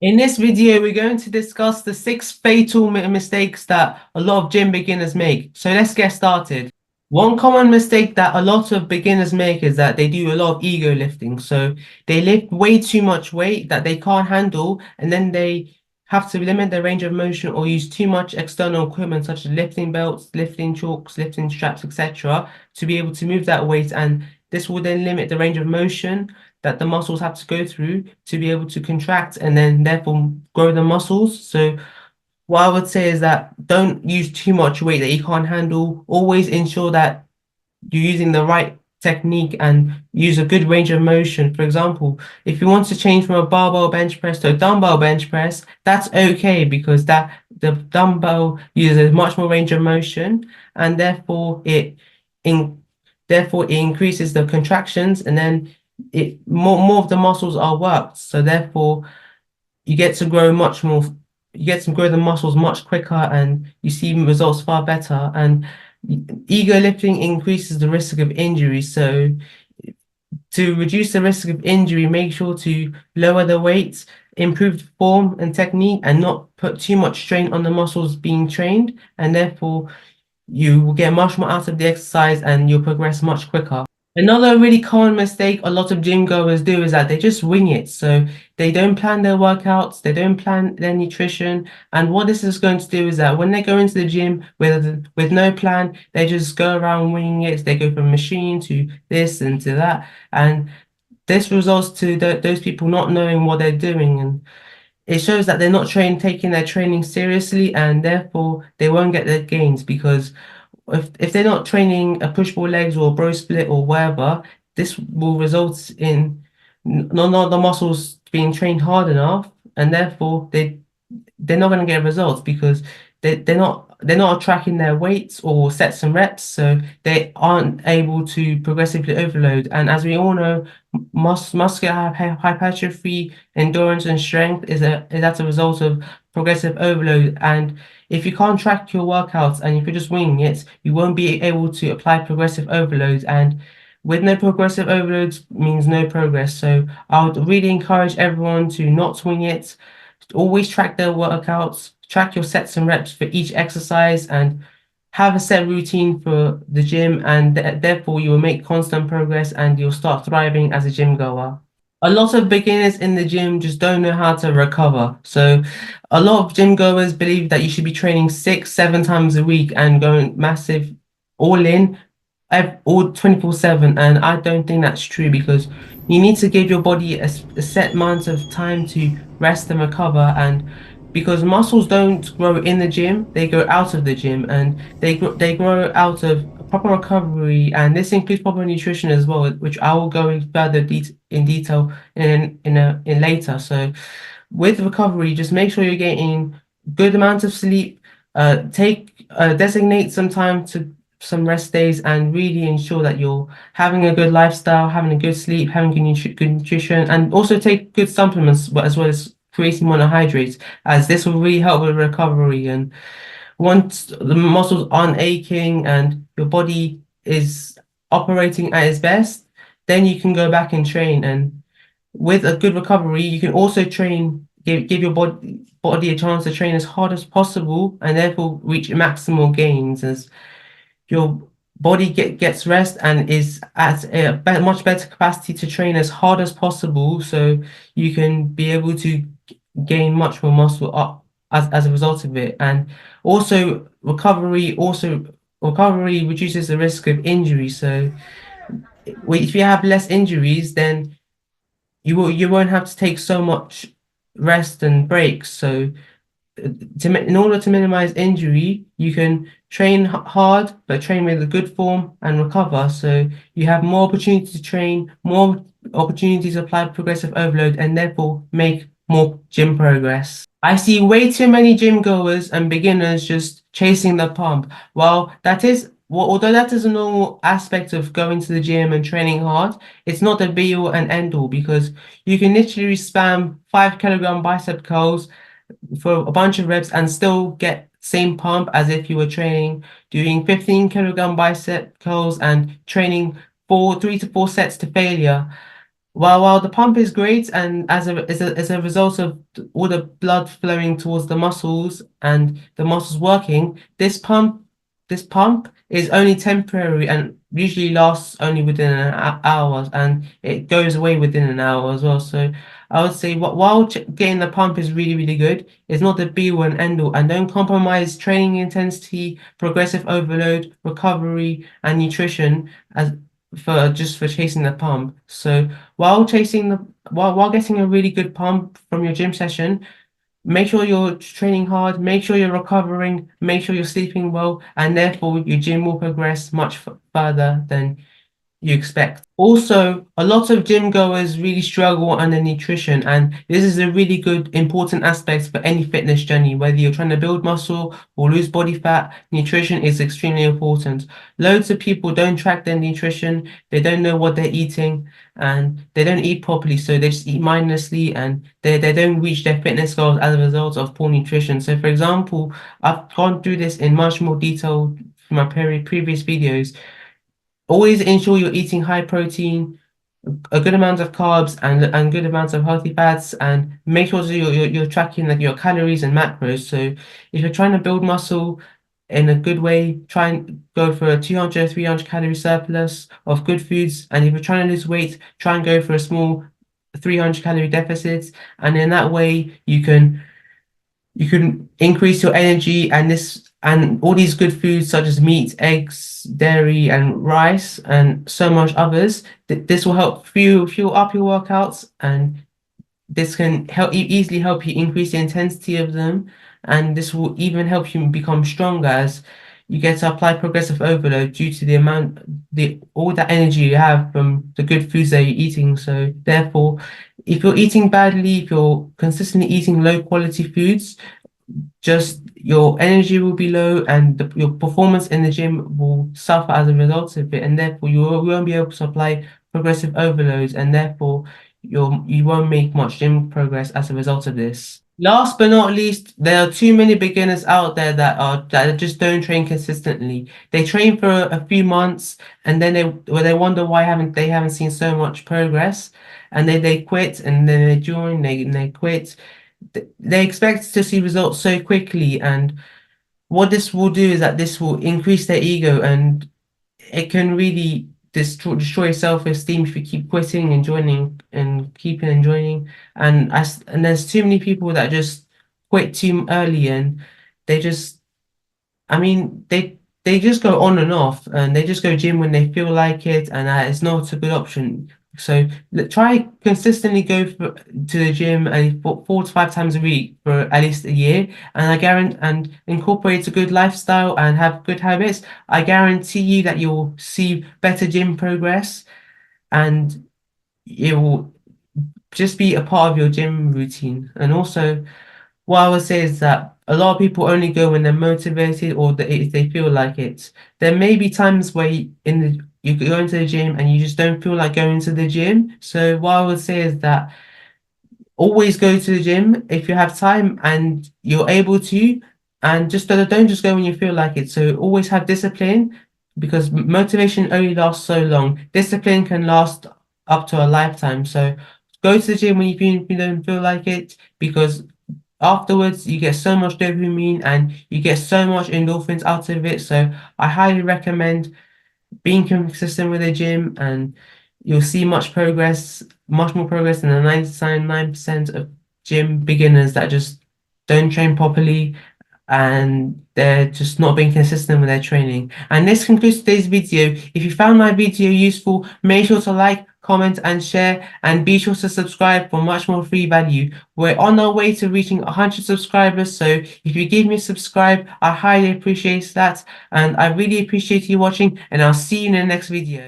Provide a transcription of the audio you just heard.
In this video, we're going to discuss the six fatal mistakes that a lot of gym beginners make. So let's get started. One common mistake that a lot of beginners make is that they do a lot of ego lifting. So they lift way too much weight that they can't handle, and then they have to limit their range of motion or use too much external equipment such as lifting belts, lifting chalks, lifting straps, etc. to be able to move that weight. And this will then limit the range of motion that the muscles have to go through to be able to contract and then therefore grow the muscles. So what I would say is that don't use too much weight that you can't handle. Always ensure that you're using the right technique and use a good range of motion. For example, if you want to change from a barbell bench press to a dumbbell bench press, that's okay because that the dumbbell uses much more range of motion and in therefore it increases the contractions and then it more of the muscles are worked. So therefore you get to grow much more, you get to grow the muscles much quicker and you see results far better. And ego lifting increases the risk of injury. So to reduce the risk of injury, make sure to lower the weights, improve the form and technique, and not put too much strain on the muscles being trained. And therefore, you will get much more out of the exercise and you'll progress much quicker. Another really common mistake a lot of gym goers do is that they just wing it. So they don't plan their workouts, they don't plan their nutrition. And what this is going to do is that when they go into the gym with no plan, they just go around winging it. They go from machine to this and to that. And this results to those people not knowing what they're doing. And it shows that they're not taking their training seriously, and therefore they won't get their gains because if they're not training a push pull legs or a bro split or whatever, this will result in not the muscles being trained hard enough, and therefore they're not going to get results because they're not tracking their weights or sets and reps, so they aren't able to progressively overload. And as we all know, muscular hypertrophy, endurance, and strength is as a result of progressive overload. And if you can't track your workouts and if you're just winging it, you won't be able to apply progressive overloads. And with no progressive overloads means no progress. So I would really encourage everyone to not swing it. Always track their workouts, track your sets and reps for each exercise, and have a set routine for the gym. And therefore, you will make constant progress and you'll start thriving as a gym goer. A lot of beginners in the gym just don't know how to recover. So, a lot of gym goers believe that you should be training 6, 7 times a week and going massive all in all 24/7, and I don't think that's true because you need to give your body a set amount of time to rest and recover. And because muscles don't grow in the gym, they grow out of the gym, and they grow out of proper recovery, and this includes proper nutrition as well, which I will go in further in detail in later. So with recovery, just make sure you're getting good amount of sleep. Designate some time to some rest days and really ensure that you're having a good lifestyle, having a good sleep, having good nutrition, and also take good supplements, but as well as creating monohydrates, as this will really help with recovery. And once the muscles aren't aching and your body is operating at its best, then you can go back and train. And with a good recovery, you can also give your body a chance to train as hard as possible and therefore reach maximal gains as your body gets rest and is at a much better capacity to train as hard as possible, so you can be able to gain much more muscle up as a result of it. And recovery reduces the risk of injury. So if you have less injuries, then you won't have to take so much rest and breaks. So in order to minimize injury, you can train hard, but train with a good form and recover. So you have more opportunity to train, more opportunities to apply progressive overload, and therefore make more gym progress. I see way too many gym goers and beginners just chasing the pump. Although that is a normal aspect of going to the gym and training hard, it's not the be all and end all because you can literally spam 5 kilogram bicep curls for a bunch of reps and still get same pump as if you were training doing 15 kilogram bicep curls and training 3 to 4 sets to failure. While the pump is great, and as a result of all the blood flowing towards the muscles and the muscles working, this pump is only temporary and usually lasts only within an hour, and it goes away within an hour as well. So I would say while getting the pump is really, really good, it's not the be all and end all, and don't compromise training intensity, progressive overload, recovery, and nutrition as for chasing the pump. So while getting a really good pump from your gym session, make sure you're training hard, make sure you're recovering, make sure you're sleeping well, and therefore your gym will progress much further than you expect. Also, a lot of gym goers really struggle under nutrition, and this is a really good, important aspect for any fitness journey. Whether you're trying to build muscle or lose body fat, nutrition is extremely important. Loads of people don't track their nutrition, they don't know what they're eating, and they don't eat properly, so they just eat mindlessly, and they don't reach their fitness goals as a result of poor nutrition. So, for example, I've gone through this in much more detail from my previous videos. Always ensure you're eating high protein, a good amount of carbs, and good amounts of healthy fats, and make sure that you're tracking like your calories and macros. So if you're trying to build muscle in a good way, try and go for a 200, 300 calorie surplus of good foods. And if you're trying to lose weight, try and go for a small 300 calorie deficit. And in that way, you can increase your energy, and all these good foods such as meat, eggs, dairy, and rice, and so much others. This will help fuel up your workouts, and this can easily help you increase the intensity of them, and this will even help you become stronger as you get to apply progressive overload due to the all that energy you have from the good foods that you're eating. So therefore, if you're eating badly, if you're consistently eating low quality foods, just your energy will be low, and your performance in the gym will suffer as a result of it, and therefore you won't be able to apply progressive overloads, and therefore you won't make much gym progress as a result of this. Last but not least, there are too many beginners out there that just don't train consistently. They train for a few months, and then they wonder why haven't seen so much progress, and then they quit, and then they join, they quit. They expect to see results so quickly, and what this will do is that this will increase their ego, and it can really destroy self-esteem if you keep quitting and joining and keeping and joining. And there's too many people that just quit too early, and they just I mean, they just go on and off, and they just go gym when they feel like it, and it's not a good option. So try consistently to the gym and 4 to 5 times a week for at least a year, and I guarantee and incorporate a good lifestyle and have good habits. I guarantee you that you'll see better gym progress, and it will just be a part of your gym routine. And also, what I would say is that a lot of people only go when they're motivated or if they feel like it. There may be times where you go into the gym and you just don't feel like going to the gym. So what I would say is that always go to the gym if you have time and you're able to, and just don't just go when you feel like it. So always have discipline, because motivation only lasts so long. Discipline can last up to a lifetime. So go to the gym when you don't feel like it, because afterwards you get so much dopamine and you get so much endorphins out of it. So I highly recommend being consistent with the gym, and you'll see much more progress than the 99% of gym beginners that just don't train properly, and they're just not being consistent with their training. And this concludes today's video. If you found my video useful, make sure to like, comment, and share, and be sure to subscribe for much more free value. We're on our way to reaching 100 subscribers, so if you give me a subscribe, I highly appreciate that, and I really appreciate you watching, and I'll see you in the next video.